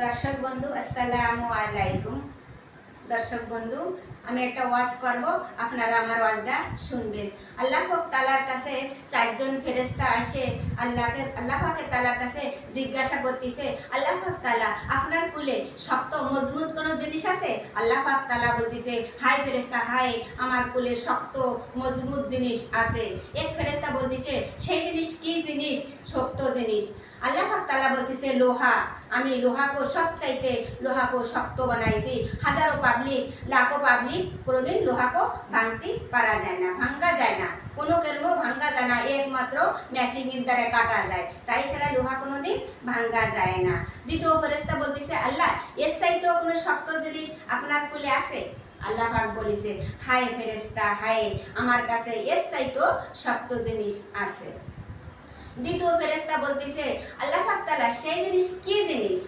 দর্শক বন্ধু আসসালামু আলাইকুম। দর্শক বন্ধু, আমি একটা ওয়াজ করব, আপনারা আমার ওয়াজটা শুনবেন। আল্লাহ পাক তাআলার কাছে চারজন ফেরেশতা আসে আল্লাহ পাক তাআলার কাছে জিজ্ঞাসা করতেছে, আল্লাহ পাক তাআলা আপনার কুলে শক্ত মজবুত কোনো জিনিস আছে? আল্লাহ পাক তাআলা বলতেছে, হাই ফেরেশতা হাই, আমার কুলে শক্ত মজবুত জিনিস আছে। এক ফেরেশতা বলতেছে, সেই জিনিস কি জিনিস? শক্ত জিনিস। আল্লাহ পাক তাআলা বলতেছে, লোহা। আমি লোহাকে সবচাইতে লোহাকে শক্ত বানাইছি। হাজারো পাবলিক লাখো পাবলিক কোনোদিন লোহাকে ভাঙতে পারা যায় না, ভাঙ্গা যায় না, কোনো কর্ম ভাঙ্গা যায় না, একমাত্র মেশিনের দ্বারা কাটা যায়, তাই ছাড়া লোহা কোনোদিন ভাঙ্গা যায় না। দ্বিতীয় ফেরেশতা বলতেছে, আল্লাহ এর চাইতেও কোনো শক্ত জিনিস আপনার কুলে আছে? আল্লাহ পাক বলেছে, হায় ফেরেশতা হায়, আমার কাছে এর চাইতেও শক্ত জিনিস আছে। দ্বিতীয় ফেরেশতা বলতেছে, আল্লাহ পাক তাআলা সেই জিনিস কি জিনিস?